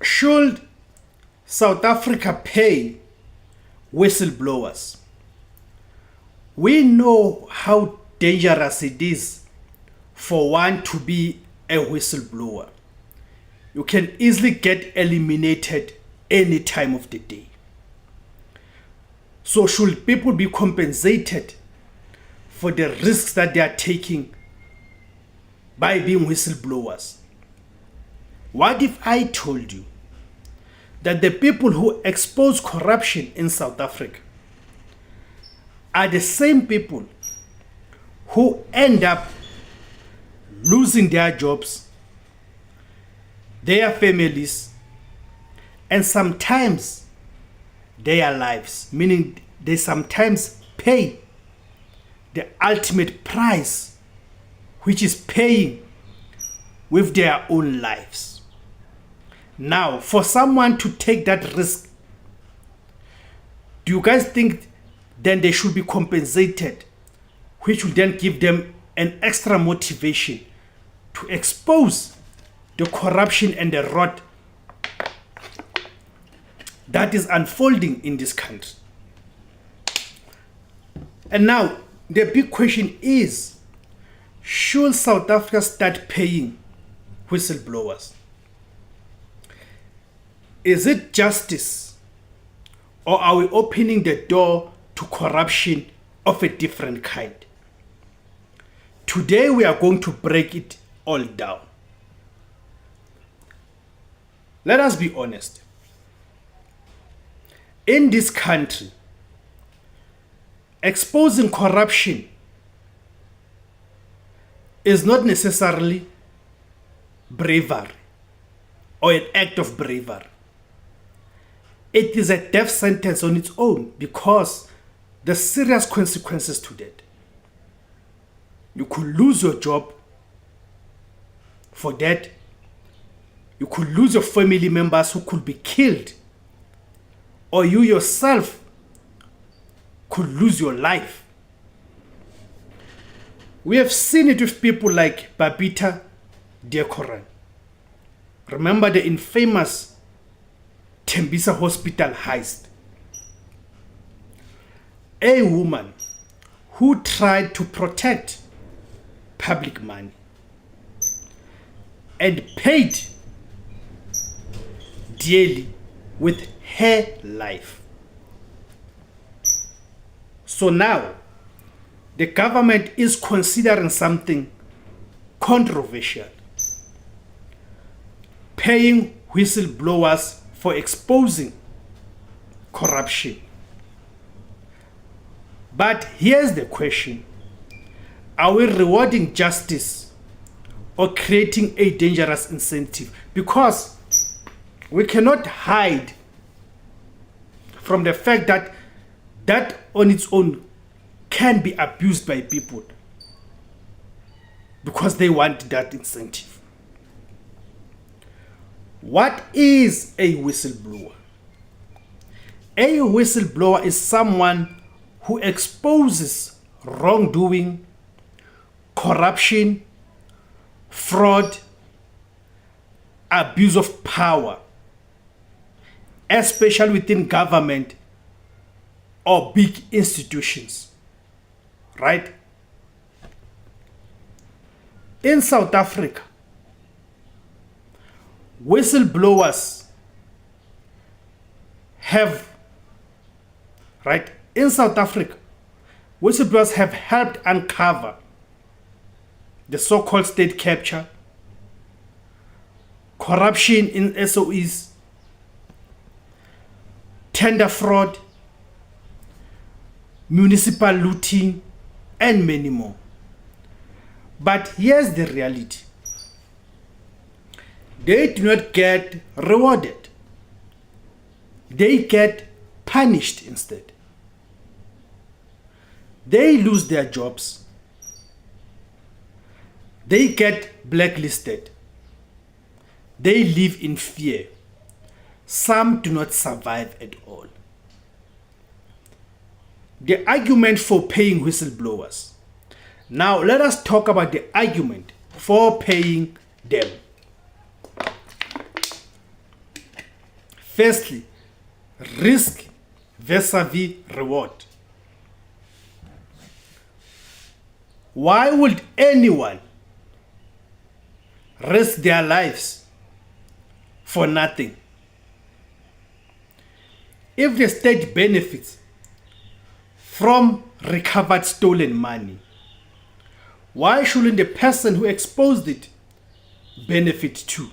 Should South Africa pay whistleblowers? We know how dangerous it is for one to be a whistleblower. You can easily get eliminated any time of the day. So should people be compensated for the risks that they are taking by being whistleblowers? What if I told you that the people who expose corruption in South Africa are the same people who end up losing their jobs, their families, and sometimes their lives, meaning they sometimes pay the ultimate price, which is paying with their own lives. Now, for someone to take that risk, do you guys think then they should be compensated, which will then give them an extra motivation to expose the corruption and the rot that is unfolding in this country? And now, the big question is, should South Africa start paying whistleblowers? Is it justice, or are we opening the door to corruption of a different kind? Today we are going to break it all down. Let us be honest. In this country, exposing corruption is not necessarily bravery or an act of bravery. It is a death sentence on its own because there's serious consequences to that. You could lose your job for that. You could lose your family members who could be killed, or you yourself could lose your life. We have seen it with people like Babita Deokaran. Remember the infamous Tembisa Hospital heist. A woman who tried to protect public money and paid dearly with her life. So now, the government is considering something controversial, paying whistleblowers for exposing corruption. But here's the question: are we rewarding justice or creating a dangerous incentive? Because we cannot hide from the fact that that on its own can be abused by people because they want that incentive. What is a whistleblower? A whistleblower is someone who exposes wrongdoing, corruption, fraud, abuse of power, especially within government or big institutions, right? In South Africa, whistleblowers have, right? In South Africa, whistleblowers have helped uncover the so-called state capture, corruption in SOEs, tender fraud, municipal looting, and many more. But here's the reality. They do not get rewarded. They get punished instead. They lose their jobs. They get blacklisted. They live in fear. Some do not survive at all. The argument for paying whistleblowers. Now let us talk about the argument for paying them. Firstly, risk vis-a-vis reward. Why would anyone risk their lives for nothing? If the state benefits from recovered stolen money, why shouldn't the person who exposed it benefit too?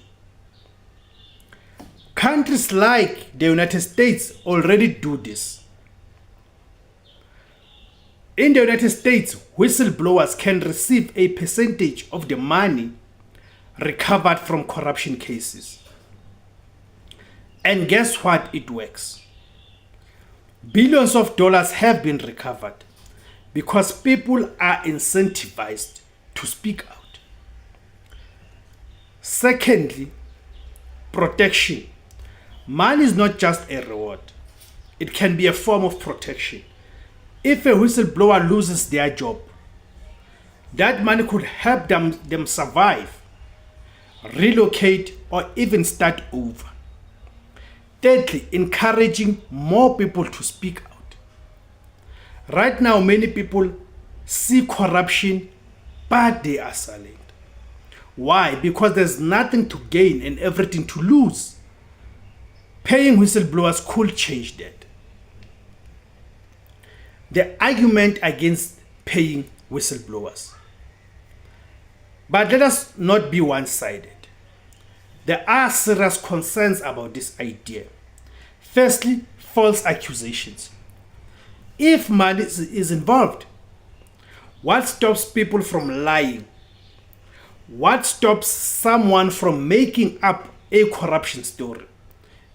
Countries like the United States already do this. In the United States, whistleblowers can receive a percentage of the money recovered from corruption cases. And guess what? It works. Billions of dollars have been recovered because people are incentivized to speak out. Secondly, protection. Money is not just a reward. It can be a form of protection. If a whistleblower loses their job, that money could help them survive, relocate, or even start over. Thirdly, encouraging more people to speak out. Right now, many people see corruption, but they are silent. Why? Because there's nothing to gain and everything to lose. Paying whistleblowers could change that. The argument against paying whistleblowers. But let us not be one-sided. There are serious concerns about this idea. Firstly, false accusations. If money is involved, what stops people from lying? What stops someone from making up a corruption story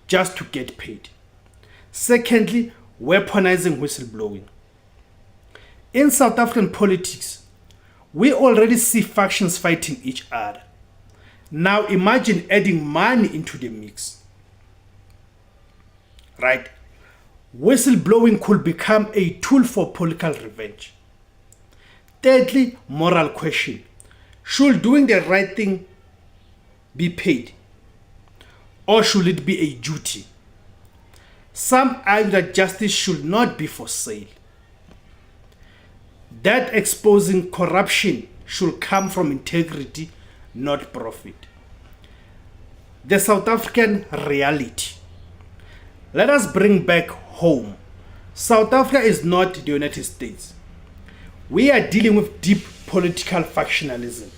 just to get paid? Secondly, weaponizing whistleblowing. In South African politics, we already see factions fighting each other. Now imagine adding money into the mix. Right? Whistleblowing could become a tool for political revenge. Thirdly, moral question. Should doing the right thing be paid? Or should it be a duty? Some argue that justice should not be for sale. That exposing corruption should come from integrity, not profit. The South African reality. Let us bring back home. South Africa is not the United States. We are dealing with deep political factionalism,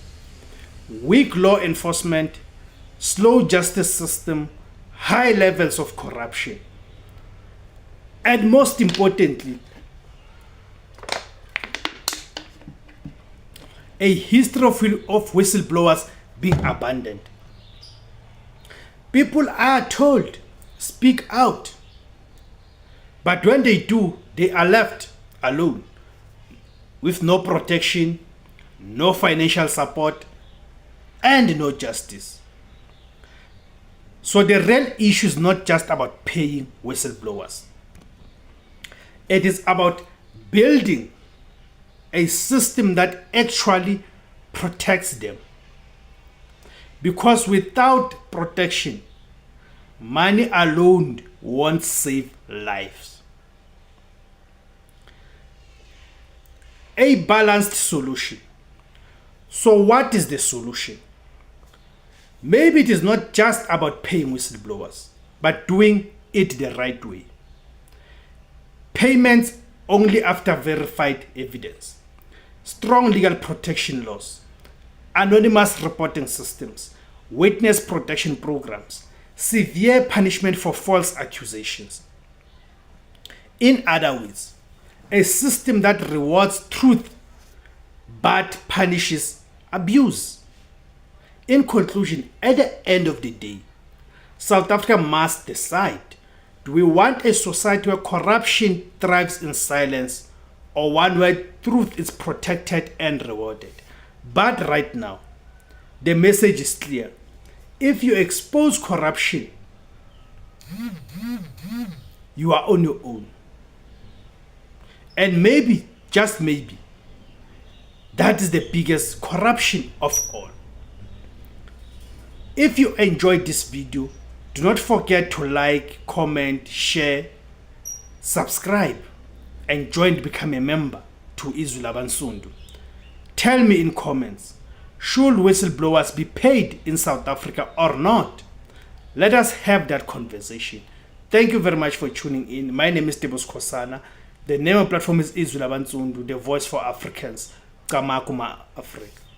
weak law enforcement, slow justice system, high levels of corruption, and most importantly, a history of whistleblowers being abandoned. People are told, speak out. But when they do, they are left alone with no protection, no financial support, and no justice. So the real issue is not just about paying whistleblowers. It is about building a system that actually protects them. Because without protection, money alone won't save lives. A balanced solution. So what is the solution? Maybe it is not just about paying whistleblowers, but doing it the right way. Payments only after verified evidence. Strong legal protection laws, anonymous reporting systems, witness protection programs, severe punishment for false accusations. In other words, a system that rewards truth but punishes abuse. In conclusion, at the end of the day, South Africa must decide, do we want a society where corruption thrives in silence, or one where truth is protected and rewarded? But right now, the message is clear. If you expose corruption, you are on your own. And maybe, just maybe, that is the biggest corruption of all. If you enjoyed this video, Do not forget to like, comment, share, subscribe, and join to become a member to IZWI LABANSUNDU. Tell me in comments, should whistleblowers be paid in South Africa or not? Let us have that conversation. Thank you very much for tuning in. My name is Tebos Kosana. The name of the platform is IZWI LABANSUNDU, the voice for Africans. Kamakuma Africa.